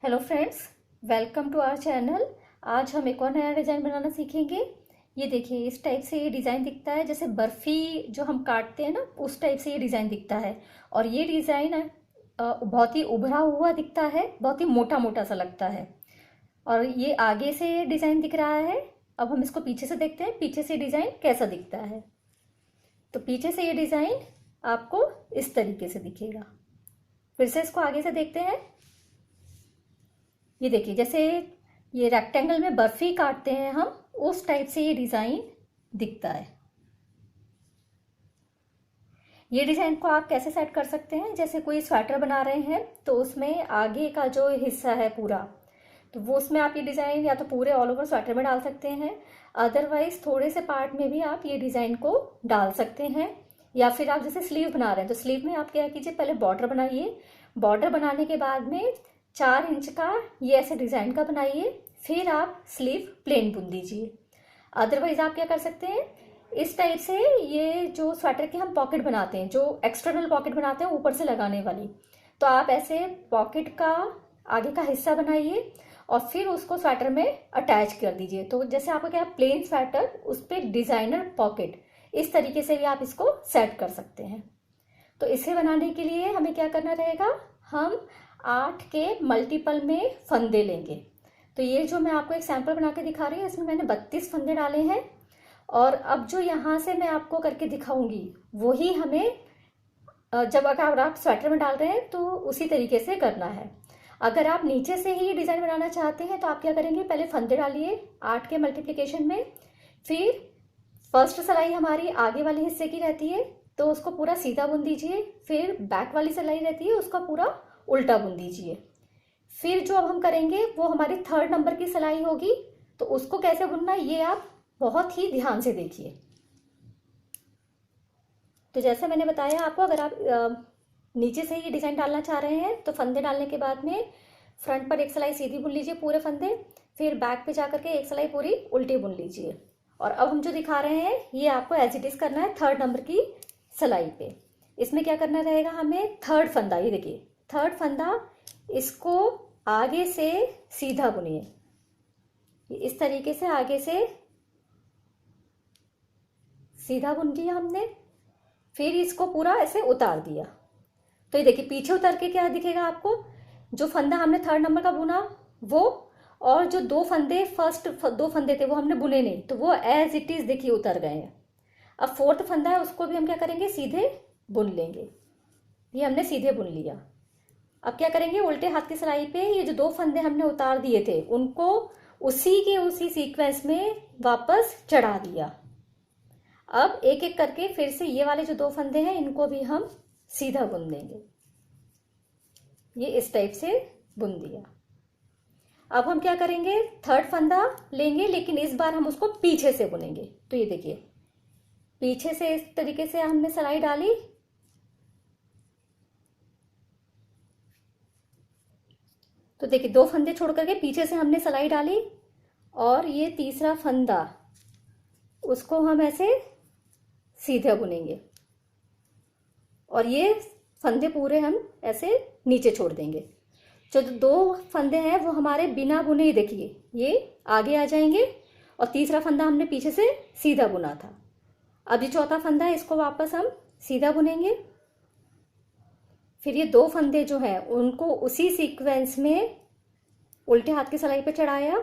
Hello friends, welcome to our channel. आज हम एक और नया डिज़ाइन बनाना सीखेंगे। ये देखिए, इस टाइप से ये डिज़ाइन दिखता है, जैसे बर्फ़ी जो हम काटते हैं ना, उस टाइप से ये डिज़ाइन दिखता है। और ये डिज़ाइन बहुत ही उभरा हुआ दिखता है, बहुत ही मोटा मोटा सा लगता है। और ये आगे से ये डिज़ाइन दिख रहा है। अब हम इसको पीछे से देखते हैं, पीछे से डिज़ाइन कैसा दिखता है। तो पीछे से ये डिज़ाइन आपको इस तरीके से दिखेगा। फिर से इसको आगे से देखते हैं। ये देखिए, जैसे ये रेक्टेंगल में बर्फी काटते हैं हम, उस टाइप से ये डिज़ाइन दिखता है। ये डिज़ाइन को आप कैसे सेट कर सकते हैं, जैसे कोई स्वेटर बना रहे हैं तो उसमें आगे का जो हिस्सा है पूरा, तो वो उसमें आप ये डिज़ाइन या तो पूरे ऑल ओवर स्वेटर में डाल सकते हैं। अदरवाइज थोड़े से पार्ट में भी आप ये डिज़ाइन को डाल सकते हैं। या फिर आप जैसे स्लीव बना रहे हैं तो स्लीव में आप क्या कीजिए, पहले बॉर्डर बनाइए। बॉर्डर बनाने के बाद में 4 इंच का ये ऐसे डिज़ाइन का बनाइए, फिर आप स्लीव प्लेन बुन दीजिए। अदरवाइज आप क्या कर सकते हैं, इस टाइप से ये जो स्वेटर के हम पॉकेट बनाते हैं, जो एक्सटर्नल पॉकेट बनाते हैं ऊपर से लगाने वाली, तो आप ऐसे पॉकेट का आगे का हिस्सा बनाइए और फिर उसको स्वेटर में अटैच कर दीजिए। तो जैसे आपका क्या प्लेन स्वेटर, उस पर डिजाइनर पॉकेट, इस तरीके से भी आप इसको सेट कर सकते हैं। तो इसे बनाने के लिए हमें क्या करना रहेगा, हम 8 के मल्टीपल में फंदे लेंगे। तो ये जो मैं आपको एक सैंपल बना के दिखा रही हूँ, इसमें मैंने 32 फंदे डाले हैं। और अब जो यहाँ से मैं आपको करके दिखाऊंगी, वही हमें जब अगर आप स्वेटर में डाल रहे हैं तो उसी तरीके से करना है। अगर आप नीचे से ही डिज़ाइन बनाना चाहते हैं तो आप क्या करेंगे, पहले फंदे डालिए 8 के मल्टीप्लिकेशन में। फिर फर्स्ट सिलाई हमारी आगे वाले हिस्से की रहती है, तो उसको पूरा सीधा बुन दीजिए। फिर बैक वाली सिलाई रहती है, उसका पूरा उल्टा बुन दीजिए। फिर जो अब हम करेंगे वो हमारी 3rd नंबर की सिलाई होगी, तो उसको कैसे बुनना है ये आप बहुत ही ध्यान से देखिए। तो जैसे मैंने बताया आपको, अगर आप नीचे से ये डिज़ाइन डालना चाह रहे हैं तो फंदे डालने के बाद में फ्रंट पर एक सिलाई सीधी बुन लीजिए पूरे फंदे, फिर बैक पे जाकर के एक सिलाई पूरी उल्टी बुन लीजिए। और अब हम जो दिखा रहे हैं ये आपको एज इट इज़ करना है 3rd नंबर की सिलाई पे। इसमें क्या करना रहेगा, हमें 3rd फंदा, ये देखिए 3rd फंदा, इसको आगे से सीधा बुनिए। इस तरीके से आगे से सीधा बुन लिया हमने, फिर इसको पूरा ऐसे उतार दिया। तो ये देखिए पीछे उतर के क्या दिखेगा आपको, जो फंदा हमने 3rd नंबर का बुना वो, और जो 2 फंदे फर्स्ट 2 फंदे थे वो हमने बुने नहीं, तो वो एज इट इज देखिए उतर गए हैं। अब 4th फंदा है, उसको भी हम क्या करेंगे, सीधे बुन लेंगे। ये हमने सीधे बुन लिया। अब क्या करेंगे, उल्टे हाथ की सिलाई पे ये जो 2 फंदे हमने उतार दिए थे उनको उसी के उसी सीक्वेंस में वापस चढ़ा दिया। अब एक एक करके फिर से ये वाले जो 2 फंदे हैं इनको भी हम सीधा बुन देंगे। ये इस टाइप से बुन दिया। अब हम क्या करेंगे, 3rd फंदा लेंगे, लेकिन इस बार हम उसको पीछे से बुनेंगे। तो ये देखिए पीछे से इस तरीके से हमने सिलाई डाली, तो देखिए 2 फंदे छोड़ करके पीछे से हमने सिलाई डाली, और ये तीसरा फंदा उसको हम ऐसे सीधे बुनेंगे, और ये फंदे पूरे हम ऐसे नीचे छोड़ देंगे। जो 2 फंदे हैं वो हमारे बिना बुने ही देखिए ये आगे आ जाएंगे, और तीसरा फंदा हमने पीछे से सीधा बुना था। अब ये चौथा फंदा है, इसको वापस हम सीधा बुनेंगे। फिर ये 2 फंदे जो हैं उनको उसी सीक्वेंस में उल्टे हाथ की सिलाई पे चढ़ाया,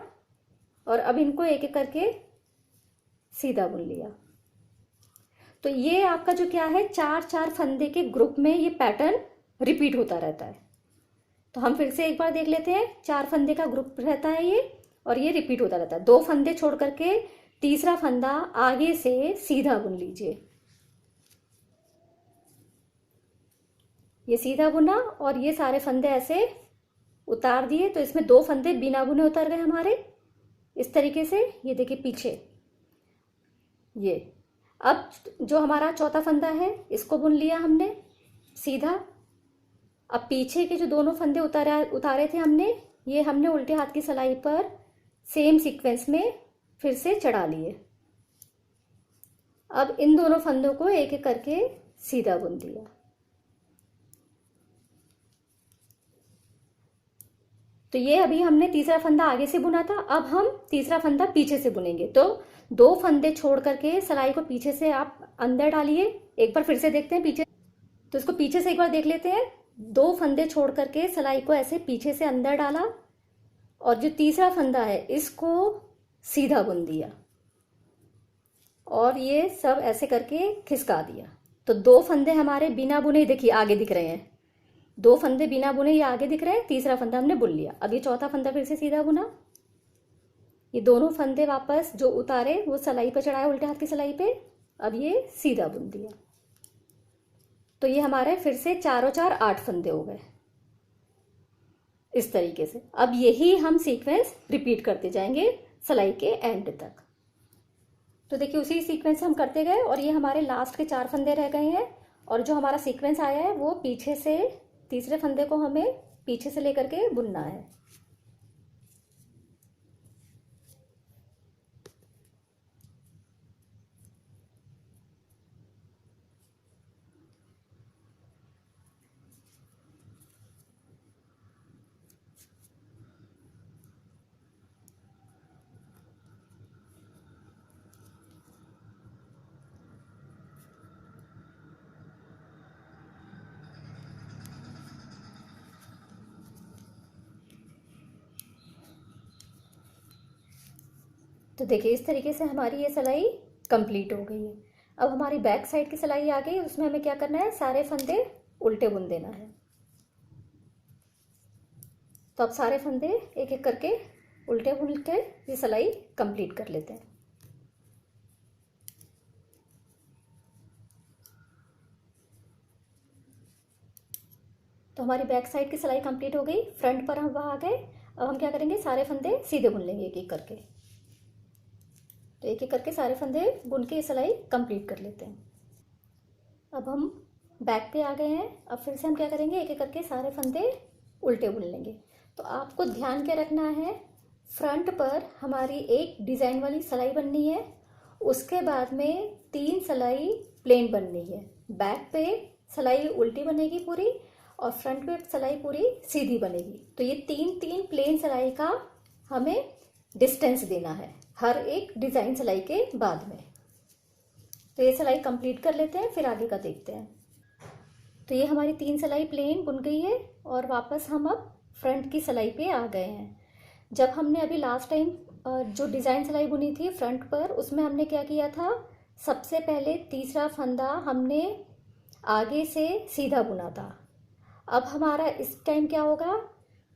और अब इनको एक एक करके सीधा बुन लिया। तो ये आपका जो क्या है, 4-4 फंदे के ग्रुप में ये पैटर्न रिपीट होता रहता है। तो हम फिर से एक बार देख लेते हैं, 4 फंदे का ग्रुप रहता है ये, और ये रिपीट होता रहता है। 2 फंदे छोड़ करके तीसरा फंदा आगे से सीधा बुन लीजिए। ये सीधा बुना और ये सारे फंदे ऐसे उतार दिए, तो इसमें 2 फंदे बिना बुने उतर गए हमारे इस तरीके से। ये देखिए पीछे ये, अब जो हमारा चौथा फंदा है इसको बुन लिया हमने सीधा। अब पीछे के जो दोनों फंदे उतारे थे हमने, ये हमने उल्टे हाथ की सिलाई पर सेम सीक्वेंस में फिर से चढ़ा लिए। अब इन दोनों फंदों को एक एक करके सीधा बुन दिया। तो ये अभी हमने तीसरा फंदा आगे से बुना था, अब हम तीसरा फंदा पीछे से बुनेंगे। तो 2 फंदे छोड़ करके सिलाई को पीछे से आप अंदर डालिए। एक बार फिर से देखते हैं पीछे, तो इसको पीछे से एक बार देख लेते हैं। 2 फंदे छोड़ करके सिलाई को ऐसे पीछे से अंदर डाला और जो तीसरा फंदा है इसको सीधा बुन दिया और ये सब ऐसे करके खिसका दिया। तो 2 फंदे हमारे बिना बुने, देखिए आगे दिख रहे हैं, 2 फंदे बिना बुने ये आगे दिख रहे हैं, तीसरा फंदा हमने बुन लिया। अब ये चौथा फंदा फिर से सीधा बुना, ये दोनों फंदे वापस जो उतारे वो सिलाई पे चढ़ाए उल्टे हाथ की सिलाई पे, अब ये सीधा बुन दिया। तो ये हमारे फिर से 4 और 4 8 फंदे हो गए इस तरीके से। अब यही हम सीक्वेंस रिपीट करते जाएंगे सिलाई के एंड तक। तो देखिए उसी सीक्वेंस हम करते गए और ये हमारे लास्ट के 4 फंदे रह गए हैं और जो हमारा सीक्वेंस आया है वो पीछे से, तीसरे फंदे को हमें पीछे से लेकर के बुनना है। तो देखिए इस तरीके से हमारी ये सिलाई कंप्लीट हो गई है। अब हमारी बैक साइड की सिलाई आ गई, उसमें हमें क्या करना है, सारे फंदे उल्टे बुन देना है। तो अब सारे फंदे एक एक करके उल्टे बुन के ये सिलाई कंप्लीट कर लेते हैं। तो हमारी बैक साइड की सिलाई कंप्लीट हो गई, फ्रंट पर हम वहाँ आ गए। अब हम क्या करेंगे, सारे फंदे सीधे बुन लेंगे एक एक करके। तो एक एक करके सारे फंदे बुन के सिलाई कंप्लीट कर लेते हैं। अब हम बैक पे आ गए हैं। अब फिर से हम क्या करेंगे, एक एक करके सारे फंदे उल्टे बुन लेंगे। तो आपको ध्यान क्या रखना है, फ्रंट पर हमारी एक डिज़ाइन वाली सिलाई बननी है, उसके बाद में 3 सिलाई प्लेन बननी है। बैक पे सिलाई उल्टी बनेगी पूरी और फ्रंट पे सिलाई पूरी सीधी बनेगी। तो ये 3 प्लेन सिलाई का हमें डिस्टेंस देना है हर एक डिज़ाइन सिलाई के बाद में। तो ये सिलाई कंप्लीट कर लेते हैं, फिर आगे का देखते हैं। तो ये हमारी 3 सिलाई प्लेन बुन गई है और वापस हम अब फ्रंट की सिलाई पे आ गए हैं। जब हमने अभी लास्ट टाइम जो डिज़ाइन सिलाई बुनी थी फ्रंट पर, उसमें हमने क्या किया था, सबसे पहले तीसरा फंदा हमने आगे से सीधा बुना था। अब हमारा इस टाइम क्या होगा,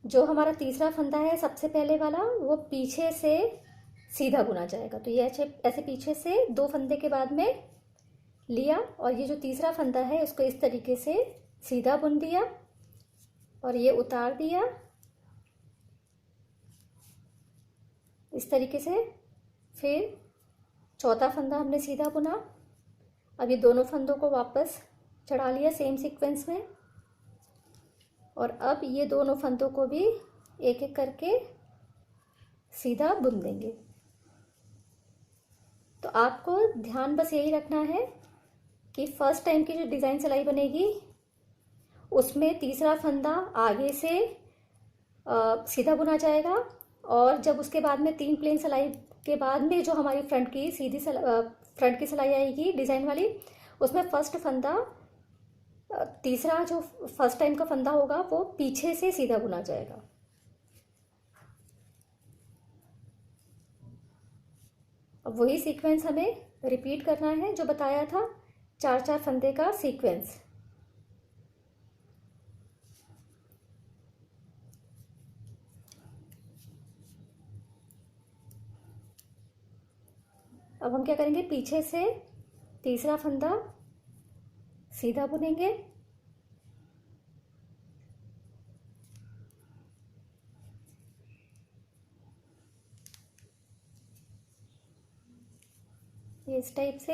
जो हमारा तीसरा फंदा है सबसे पहले वाला, वो पीछे से सीधा बुना जाएगा। तो ये ऐसे पीछे से 2 फंदे के बाद में लिया और ये जो तीसरा फंदा है उसको इस तरीके से सीधा बुन दिया और ये उतार दिया इस तरीके से। फिर चौथा फंदा हमने सीधा बुना। अब ये दोनों फंदों को वापस चढ़ा लिया सेम सीक्वेंस में और अब ये दोनों फंदों को भी एक एक करके सीधा बुन देंगे। तो आपको ध्यान बस यही रखना है कि फर्स्ट टाइम की जो डिज़ाइन सिलाई बनेगी उसमें तीसरा फंदा आगे से सीधा बुना जाएगा और जब उसके बाद में 3 प्लेन सिलाई के बाद में जो हमारी फ्रंट की फ्रंट की सिलाई आएगी डिज़ाइन वाली, उसमें फर्स्ट फंदा, तीसरा जो फर्स्ट टाइम का फंदा होगा वो पीछे से सीधा बुना जाएगा। अब वही सीक्वेंस हमें रिपीट करना है जो बताया था, 4 फंदे का सीक्वेंस। अब हम क्या करेंगे, पीछे से तीसरा फंदा सीधा बुनेंगे ये इस टाइप से।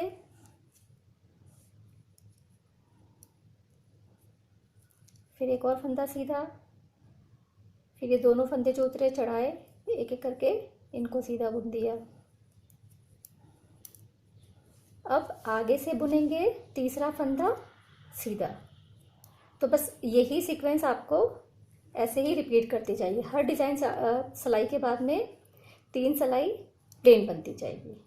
फिर एक और फंदा सीधा, फिर ये दोनों फंदे जो उतरे चढ़ाए एक एक करके इनको सीधा बुन दिया। अब आगे से बुनेंगे तीसरा फंदा सीधा। तो बस यही सीक्वेंस आपको ऐसे ही रिपीट करते जाइए। हर डिज़ाइन सिलाई के बाद में 3 सिलाई प्लेन बनती जाएगी।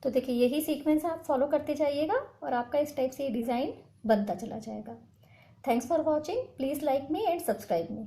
तो देखिए यही सीक्वेंस आप फॉलो करते जाइएगा और आपका इस टाइप से ये डिज़ाइन बनता चला जाएगा। Thanks for watching. Please like me and subscribe me.